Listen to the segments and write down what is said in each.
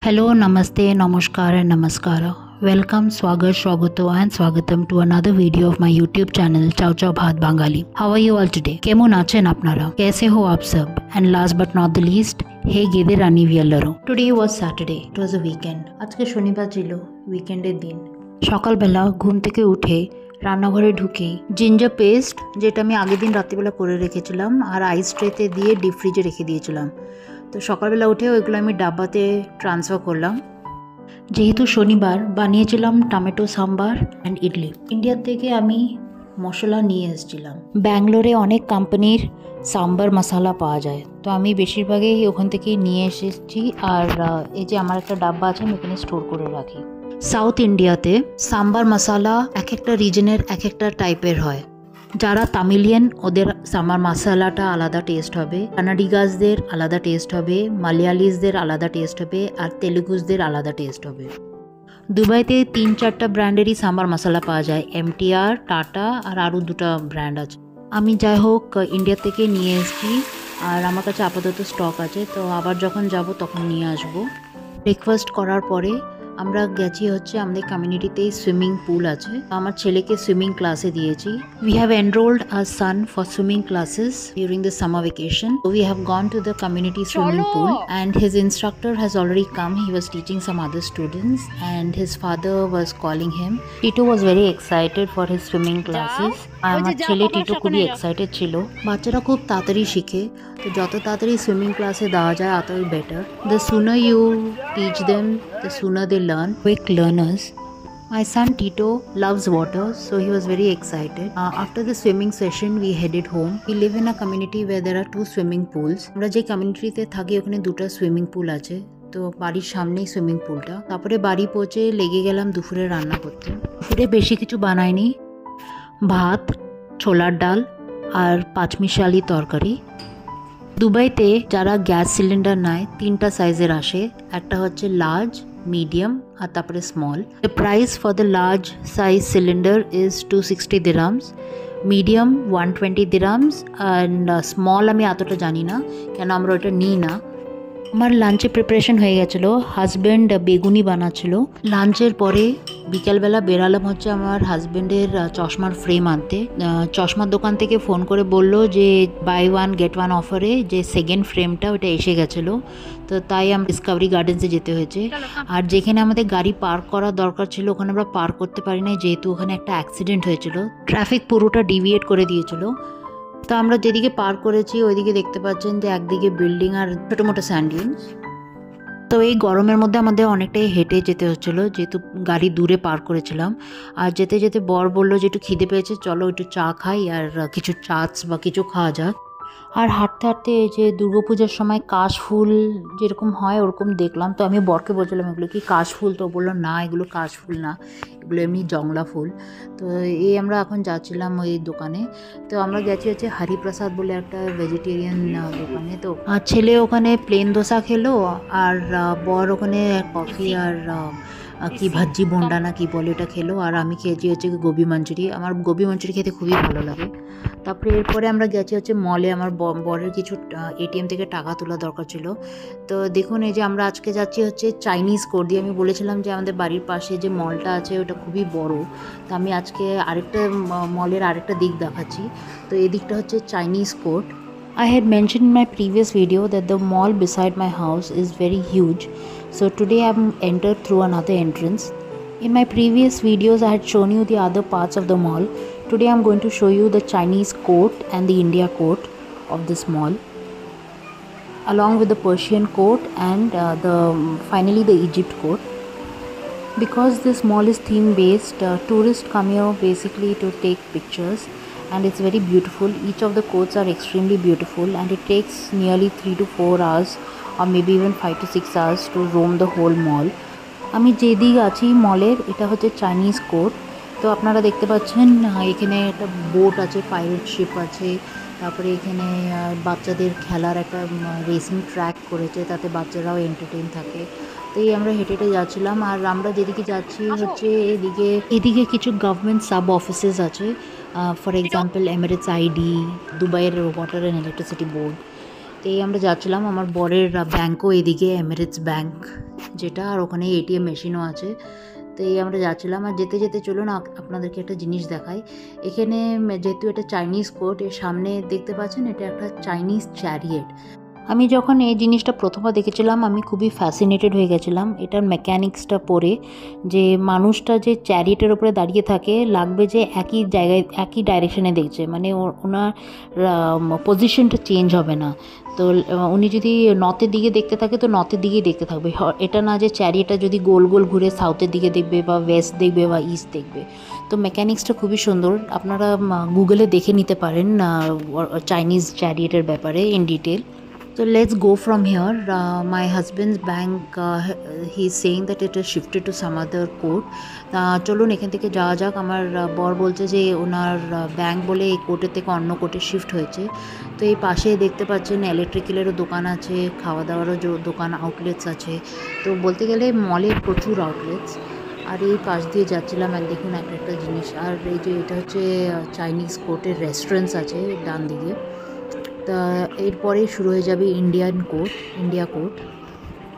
Hello, namaste, namaskar and namaskara. Welcome, swagat, swagato and swagatam to another video of my YouTube channel Chow Chow Bhat Bangali. How are you all today? কেমন আছেন আপনারা? कैसे हो आप सब? And last but not the least, hey Gede Rani ভিয়াল্লারো। Today was Saturday. It was a weekend. আজকে শনিবার ছিল, উইকেন্ডের দিন। সকালবেলা ঘুম থেকে উঠে রান্নাঘরে ঢুকেই জিঞ্জার পেস্ট, যেটা আমি আগের দিন রাত্রিবেলা করে রেখেছিলাম আর আইস ট্রেতে দিয়ে ডিপ ফ্রিজে রেখে দিয়েছিলাম। তো সকালবেলা উঠে ওইগুলো আমি ডাব্বাতে ট্রান্সফার করলাম। যেহেতু শনিবার বানিয়েছিলাম টমেটো সাম্বার অ্যান্ড ইডলি। ইন্ডিয়ার থেকে আমি মশলা নিয়ে এসেছিলাম। ব্যাঙ্গালোরে অনেক কোম্পানির সাম্বার মশলা পাওয়া যায়, তো আমি বেশিরভাগই ওখান থেকেই নিয়ে এসেছি। আর এই যে আমার একটা ডাব্বা আছে, আমি এখানে স্টোর করে রাখি। সাউথ ইন্ডিয়াতে সাম্বার মশলা এক একটা রিজনের এক একটা টাইপের হয়। যারা তামিলিয়ান ওদের সাম্বার মশলাটা আলাদা টেস্ট হবে, কানাডিগাসদের আলাদা টেস্ট হবে, মালয়ালিসদের আলাদা টেস্ট হবে, আর তেলুগুসদের আলাদা টেস্ট হবে। দুবাইতে 3-4টা ব্র্যান্ডেরই সাম্বার মশলা পাওয়া যায়, MTR, টাটা আর আরও 2টা ব্র্যান্ড আছে। আমি যাই হোক ইন্ডিয়া থেকে নিয়ে এসেছি আর আমার কাছে আপাতত স্টক আছে, তো আবার যখন যাব তখন নিয়ে আসবো। ব্রেকফাস্ট করার পরে আমরা গেছি হচ্ছে আমাদের কমিউনিটিতেই সুইমিং পুল আছে, আমার ছেলেকে সুইমিং ক্লাসে দিয়েছি। We have enrolled our son for swimming classes during the summer vacation. We have gone to the community swimming pool and his instructor has already come. He was teaching some other students and his father was calling him. Tito was very excited for his swimming classes. আমার ছেলে Tito খুবই excited ছিল। বাচ্চারা খুব তাড়াতাড়ি শিখে, তো যত তাড়াতাড়ি সুইমিং ক্লাসে দেওয়া যায় অতই better. The sooner you teach them, the sooner they learn. Quick learners. My son Tito loves water, so he was very excited. After the swimming session, we headed home. We live in a community where there are 2 swimming pools. আমরা যে কমিউনিটিতে থাকি ওখানে 2টা swimming pool আছে, তো বাড়ির সামনেই সুইমিং পুলটা। তারপরে বাড়ি পৌঁছে লেগে গেলাম দুপুরে রান্না করতে। দুপুরে বেশি কিছু বানাইনি, ভাত, ছোলার ডাল আর পাঁচমিশালি তরকারি। দুবাইতে যারা গ্যাস সিলিন্ডার নেয় 3টা সাইজের আসে, একটা হচ্ছে লার্জ, মিডিয়াম আর তারপরে small. The price for the large size cylinder is 260 dirhams, medium 120 dirhams and small আমি এতটা জানি না কেন আমরা ওটা নিই না। আমার লাঞ্চে প্রিপারেশন হয়ে গেছিলো, হাজব্যান্ড বেগুনি বানাচ্ছিল। লাঞ্চের পরে বিকালবেলা বেরালাম হচ্ছে আমার হাজব্যান্ডের চশমার ফ্রেম আনতে। চশমার দোকান থেকে ফোন করে বলল যে বাই 1 get 1 অফারে যে সেকেন্ড ফ্রেমটা ওটা এসে গেছিলো, তো তাই আমরা ডিসকভারি গার্ডেন্সে যেতে হয়েছে। আর যেখানে আমাদের গাড়ি পার্ক করার দরকার ছিল ওখানে আমরা পার্ক করতে পারি না, যেহেতু ওখানে একটা অ্যাক্সিডেন্ট হয়েছিল। ট্রাফিক পুরোটা ডিভিয়েট করে দিয়েছিল। তো আমরা যেদিকে পার করেছি ওইদিকে দেখতে পাচ্ছেন যে একদিকে বিল্ডিং আর ছোটো মোটো স্যান্ডিউন্স। তো এই গরমের মধ্যে আমাদের অনেকটাই হেঁটে যেতে হচ্ছিলো, যেহেতু গাড়ি দূরে পার করেছিলাম। আর যেতে যেতে বর বললো যে একটু খিদে পেয়েছে, চলো একটু চা খাই আর কিছু চাটস বা কিছু খাওয়া যাক। আর হাঁটতে হাঁটতে এই যে দুর্গাপূজার সময় কাশফুল যেরকম হয় ওরকম দেখলাম। তো আমি বরকে বলছিলাম এগুলো কি কাশফুল, তো বললো না এগুলো কাশফুল না, এগুলো এমনি জংলা ফুল। তো এই আমরা এখন যাচ্ছিলাম ওই দোকানে। তো আমরা গেছি হচ্ছে হরিপ্রসাদ বলে একটা ভেজিটেরিয়ান দোকানে। তো ছেলে ওখানে প্লেন দোসা খেলো আর বর ওখানে কফি আর কি ভাজি বোন্ডা না কি বলে এটা খেলো, আর আমি খেয়েছি হচ্ছে গোবি মাঞ্চুরি। আমার গোবি মাঞ্চুরি খেতে খুবই ভালো লাগে। তারপরে এরপরে আমরা গেছি হচ্ছে মলে, আমার বরের কিছু ATM থেকে টাকা তোলা দরকার ছিল। তো দেখুন এই যে আমরা আজকে যাচ্ছি হচ্ছে চাইনিজ কোর্ট দিয়ে। আমি বলেছিলাম যে আমাদের বাড়ির পাশে যে মলটা আছে ওটা খুবই বড়, তো আমি আজকে আরেকটা মলের আরেকটা দিক দেখাচ্ছি। তো এই দিকটা হচ্ছে Chinese court. I had mentioned in my previous video that the mall beside my house is very huge, so today I'm entered through another entrance. In my previous videos I had shown you the other parts of the mall. Today I'm going to show you the Chinese court and the India court of this mall, along with the Persian court and finally the Egypt court. Because this mall is theme based, tourists come here basically to take pictures and it's very beautiful. Each of the courts are extremely beautiful and it takes nearly 3 to 4 hours or maybe even 5 to 6 hours to roam the whole mall. আমি যেদিকে আছি মলের এটা হচ্ছে Chinese court. তো আপনারা দেখতে পাচ্ছেন এখানে একটা বোট আছে, পাইরেট শিপ আছে। তারপরে এখানে বাচ্চাদের খেলার একটা রেসিং ট্র্যাক করেছে, তাতে বাচ্চারাও এন্টারটেইন থাকে। তো এই আমরা হেঁটে হেঁটে যাচ্ছিলাম। আর আমরা যেদিকে যাচ্ছি হচ্ছে এদিকে কিছু গভর্নমেন্ট সাব অফিসেস আছে, ফর এক্সাম্পল এমিরেটস ID, দুবাইয়ের ওয়াটার অ্যান্ড ইলেকট্রিসিটি বোর্ড। তো এই আমরা যাচ্ছিলাম, আমার বরের ব্যাঙ্কও এদিকে, এমিরেটস ব্যাঙ্ক যেটা, আর ওখানে এটিএম মেশিনও আছে। তো এই আমরা যাচ্ছিলাম, আর যেতে যেতে চলুন আপনাদেরকে একটা জিনিস দেখাই। এখানে যেহেতু এটা চাইনিজ কোর্ট, এর সামনে দেখতে পাচ্ছেন এটা একটা চাইনিজ চ্যারিয়েট। আমি যখন এই জিনিসটা প্রথমবার দেখেছিলাম আমি খুবই ফ্যাসিনেটেড হয়ে গেছিলাম এটার মেকানিক্সটা পড়ে, যে মানুষটা যে চ্যারিয়েটের উপরে দাঁড়িয়ে থাকে লাগবে যে একই জায়গায় একই ডাইরেকশনে দেখছে, মানে ওনার পজিশনটা চেঞ্জ হবে না। তো উনি যদি নর্থের দিকে দেখতে থাকে তো নর্থের দিকেই দেখতে থাকবে, এটা না যে চ্যারিয়েটটা যদি গোল গোল ঘুরে সাউথের দিকে দেখবে বা ওয়েস্ট দেখবে বা ইস্ট দেখবে। তো মেকানিক্সটা খুবই সুন্দর, আপনারা গুগলে দেখে নিতে পারেন চাইনিজ চ্যারিয়েটের ব্যাপারে in detail. So let's go from here. My husband's bank, he's saying that it is shifted to some other court. চলুন এখান থেকে যাওয়া যাক। আমার বর বলছে যে ওনার ব্যাংক বলে এই কোর্টের থেকে অন্য কোর্টে শিফট হয়েছে। তো এই পাশে দেখতে পাচ্ছেন ইলেকট্রিক্যালেরও দোকান আছে, খাওয়া দাওয়ারও দোকান, আউটলেটস আছে। তো বলতে গেলে মলে প্রচুর আউটলেটস। আর এই পাশ দিয়ে যাচ্ছিলাম, আর দেখুন একটা জিনিস, আর এই যে এটা হচ্ছে চাইনিজ কোর্টের রেস্টুরেন্টস আছে ডান দিকে। তা এরপরেই শুরু হয়ে যাবে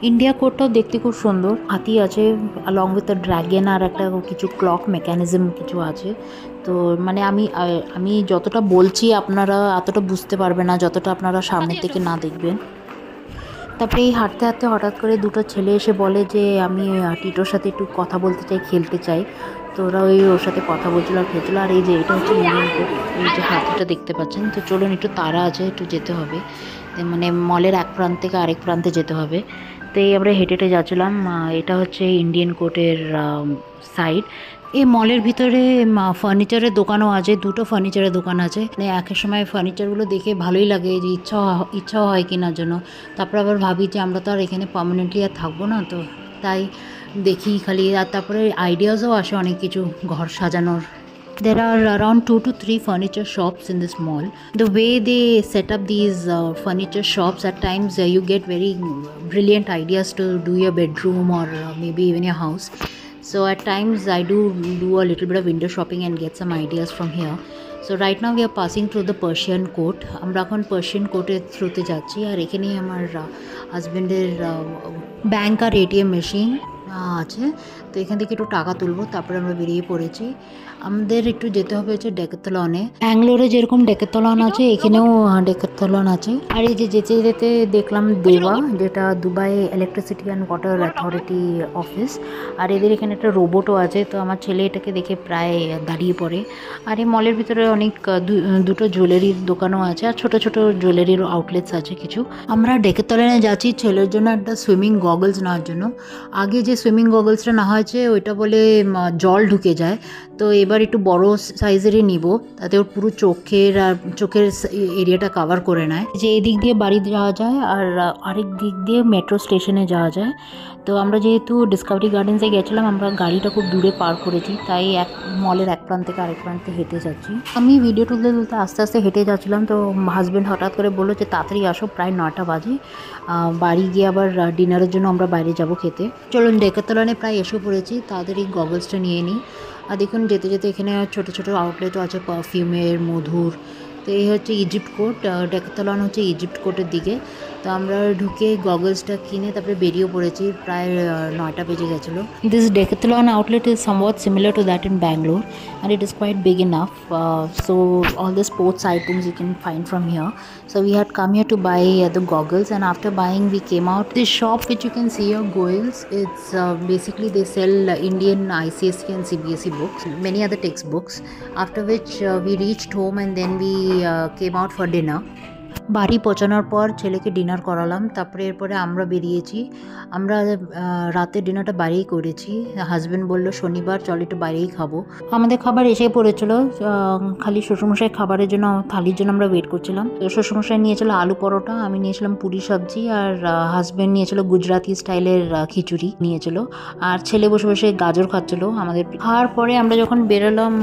ইন্ডিয়া কোর্টটাও দেখতে খুব সুন্দর, হাতি আছে অলং উইথ দ্য ড্র্যাগন, আর একটা কিছু ক্লক মেকানিজম কিছু আছে। তো মানে আমি যতটা বলছি আপনারা এতটা বুঝতে পারবেন না যতটা আপনারা সামনের থেকে না দেখবেন। তারপরে এই হাঁটতে হাঁটতে হঠাৎ করে দুটো ছেলে এসে বলে যে আমি টিটোর সাথে একটু কথা বলতে চাই, খেলতে চাই। তো ওরা ওর সাথে কথা বলছিল আর খেলছিল। আর এই যে এটা হচ্ছে ইন্ডিয়ান কোর্ট, এই যে হাতিটা দেখতে পাচ্ছেন। তো চলুন, একটু তাড়া আছে, একটু যেতে হবে, মানে মলের এক প্রান্ত থেকে আরেক প্রান্তে যেতে হবে। তো এই আমরা হেঁটে হেঁটে যাচ্ছিলাম। এটা হচ্ছে ইন্ডিয়ান কোর্টের সাইড। এই মলের ভিতরে ফার্নিচারের দোকানও আছে, দুটো ফার্নিচারের দোকান আছে। মানে একের সময় ফার্নিচারগুলো দেখে ভালোই লাগে, যে ইচ্ছাও হয় কেনার জন্য। তারপর আবার ভাবি যে আমরা তো আর এখানে পার্মানেন্টলি আর থাকবো না, তো তাই দেখি খালি। আর তারপরে আইডিয়াসও আসে অনেক কিছু ঘর সাজানোর। There are around 2 to 3 furniture shops in this mall. The way they set up these furniture shops, at times you get very brilliant ideas to do your bedroom or maybe even your house. So at times I do a little bit of window shopping and get some ideas from here. So right now we are passing through the Persian court. আমরা এখন Persian কোর্টের থ্রুতে যাচ্ছি, আর এখানেই আমার হাজব্যান্ডের bank আর ATM machine আছে। তো এখান থেকে একটু টাকা তুলবো, তারপরে আমরা বেরিয়ে পড়েছি। আমাদের একটু যেতে হবে হচ্ছে ডেকাথলনে। ব্যাঙ্গালোরে যেরকম ডেকাথলন আছে এখানেও ডেকাথলন আছে। আর এই যে যেতে যেতে দেখলাম দেওয়া, যেটা Dubai electricity and water authority office. আর এদের এখানে একটা রোবটও আছে। তো আমার ছেলে এটাকে দেখে প্রায় দাঁড়িয়ে পড়ে। আর এই মলের ভিতরে অনেক দুটো জুয়েলারির দোকানও আছে, আর ছোটো ছোটো জুয়েলারির আউটলেটস আছে কিছু। আমরা ডেকাথলনে যাচ্ছি ছেলের জন্য একটা সুইমিং গগলস নেওয়ার জন্য। আগে যে সুইমিং গগলসটা না হয়েছে ওইটা বলে জল ঢুকে যায়, তো এবার একটু বড় সাইজেরই নিব, তাতে ওর পুরো চোখের এরিয়াটা কভার করে নেয়। যে এই দিক দিয়ে বাড়ি যাওয়া যায় আর আরেক দিক দিয়ে মেট্রো স্টেশনে যাওয়া যায়। তো আমরা যেহেতু ডিসকভারি গার্ডেন্সে গেছিলাম, আমরা গাড়িটা খুব দূরে পার করেছি, তাই মলের এক প্রান্ত থেকে আরেক প্রান্তে হেঁটে যাচ্ছি। আমি ভিডিও তুলতে তুলতে আস্তে আস্তে হেঁটে যাচ্ছিলাম। তো হাজব্যান্ড হঠাৎ করে বললো যে তাড়াতাড়ি আসো, প্রায় 9টা বাজে, বাড়ি গিয়ে আবার ডিনারের জন্য আমরা বাইরে যাব খেতে। চলুন, ডেকাথলনে প্রায় এসে পড়েছি, তাড়াতাড়ি গগলসটা নিয়ে নিই। আর দেখুন যেতে যেতে এখানে ছোটো ছোটো আউটলেটও আছে, পারফিউমের, মধুর। তো এই হচ্ছে ইজিপ্ট কোর্ট, ডেকাথলন হচ্ছে ইজিপ্ট কোর্টের দিকে। তো আমরা ঢুকে গগলসটা কিনে তারপরে বেরিয়ে পড়েছি, প্রায় 9টা বেজে গেছিলো। This Decathlon outlet is somewhat similar to that in Bangalore, and it is quite big enough. So all the sports items you can find from here. So we had come here to buy the goggles, and after buying we came out. This shop which you can see here, Goyals, it's basically they sell Indian ICSE and CBSE books, many other textbooks. After which we reached home, and then we came out for dinner. বাড়ি পৌঁছানোর পর ছেলেকে dinner করালাম, তারপরে এরপরে আমরা বেরিয়েছি। আমরা রাতের ডিনারটা বাইরেই করেছি। হাজব্যান্ড বললো শনিবার চল একটু বাইরেই খাবো। আমাদের খাবার এসে পড়েছিল, খালি শ্বশুরমশাই খাবারের জন্য থালির জন্য আমরা ওয়েট করছিলাম। শ্বশুরমশাই নিয়েছিল আলু পরোটা, আমি নিয়েছিলাম পুরি সবজি, আর হাজব্যান্ড নিয়েছিল গুজরাটি স্টাইলের খিচুড়ি নিয়েছিল, আর ছেলে বসে বসে গাজর খাচ্ছিল। আমাদের খাওয়ার পরে আমরা যখন বেরোলাম,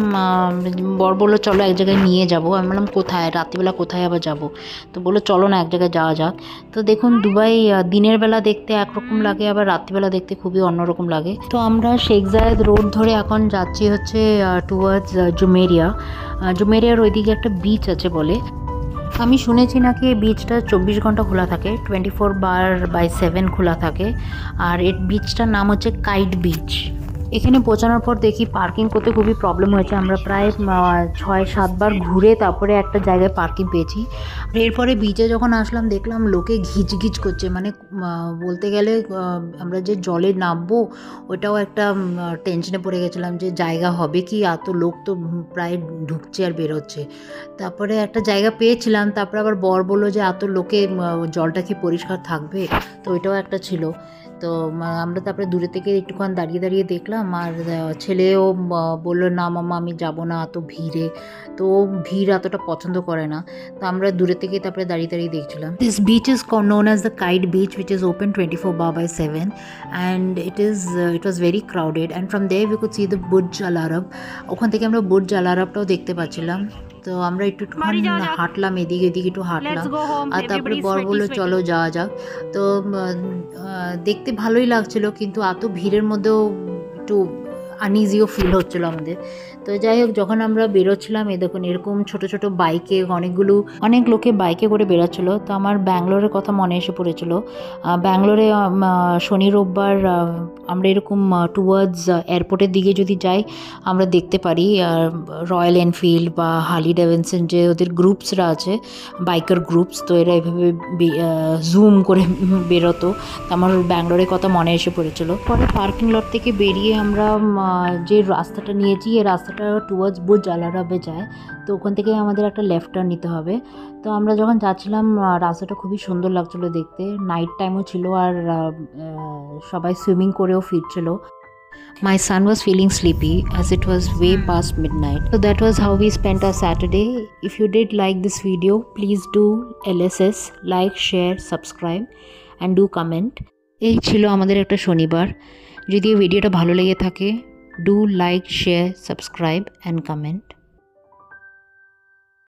বর বললো চলো এক জায়গায় নিয়ে যাবো। আমি বললাম কোথায়, রাত্রিবেলা কোথায় আবার যাবো? তো বললো চলো না এক জায়গায় যাওয়া যাক। তো দেখুন দুবাই দিনের বেলা দেখতে একরকম লাগে, আবার রাত্রিবেলা দেখতে খুবই অন্যরকম লাগে। তো আমরা শেখ জায়েদ রোড ধরে এখন যাচ্ছি হচ্ছে টুয়ার্ডস জুমেরিয়া। জুমেরিয়ার ওইদিকে একটা বিচ আছে বলে। আমি শুনেছি নাকি এই বিচটা 24 ঘন্টা খোলা থাকে, 24/7 খোলা থাকে। আর এই বিচটার নাম হচ্ছে কাইট বিচ। এখানে পৌঁছানোর পর দেখি পার্কিং করতে খুবই প্রবলেম হয়েছে। আমরা প্রায় 6-7 বার ঘুরে তারপরে একটা জায়গায় পার্কিং পেয়েছি। এরপরে বিচে যখন আসলাম দেখলাম লোকে ঘিচ করছে, মানে বলতে গেলে আমরা যে জলে নামবো ওটাও একটা টেনশনে পড়ে গেছিলাম যে জায়গা হবে কি, এত লোক তো প্রায় ঢুকছে আর বেরোচ্ছে। তারপরে একটা জায়গা পেয়েছিলাম, তারপরে আবার বর বললো যে এত লোকে জলটা কি পরিষ্কার থাকবে, তো ওইটাও একটা ছিল। তো আমরা তারপরে দূরে থেকে একটুক্ষণ দাঁড়িয়ে দেখলাম, আর ছেলেও বললো না মামা আমি যাব না এত ভিড়ে, তো ভিড় এতটা পছন্দ করে না। তো আমরা দূরে থেকে তারপরে দাঁড়িয়ে দেখছিলাম। This beach is known as the Kite Beach, which is open 24/7, and it was very crowded, and from there we could see the Burj Al Arab. ওখান থেকে আমরা বুর্জ আল আরবটাও দেখতে পাচ্ছিলাম। তো আমরা একটুখানি হাঁটলাম, এদিকে একটু হাঁটলাম, আর তারপরে বর বললো চলো যাওয়া যাক। তো দেখতে ভালোই লাগছিল, কিন্তু এত ভিড়ের মধ্যেও একটু আনইজিও ফিল হচ্ছিলো আমাদের। তো যাই হোক, যখন আমরা বেরোচ্ছিলাম দেখুন এরকম ছোট ছোট বাইকে অনেক লোকে বাইকে করে বেরোচ্ছিল। তো আমার ব্যাঙ্গালোরের কথা মনে এসে পড়েছিল। ব্যাঙ্গালোরে শনি রোববার আমরা এরকম টুয়ার্ডস এয়ারপোর্টের দিকে যদি যাই আমরা দেখতে পারি রয়্যাল এনফিল্ড বা হার্লি ডেভিডসন যে ওদের গ্রুপসরা আছে, বাইকার গ্রুপস, তো এরা এভাবে জুম করে বেরোতো। তো আমার ব্যাঙ্গালোরের কথা মনে এসে পড়েছিল। পরে পার্কিং লট থেকে বেরিয়ে আমরা যে রাস্তাটা নিয়েছি এই রাস্তাটা টুয়ার্ডস বুর্জ আল আরবে যায়। তো ওখান থেকে আমাদের একটা লেফট টার্ন নিতে হবে। তো আমরা যখন যাচ্ছিলাম রাস্তাটা খুবই সুন্দর লাগছিলো দেখতে, নাইট টাইমও ছিল, আর সবাই সুইমিং করেও ফিরছিল। My son was feeling sleepy as it was way past midnight. So that was how we spent our Saturday. If you did like this video, please do LSS, like, share, subscribe and do comment. এই ছিল আমাদের একটা শনিবার। যদি এই ভিডিওটা ভালো লেগে থাকে, do like, share, subscribe and comment.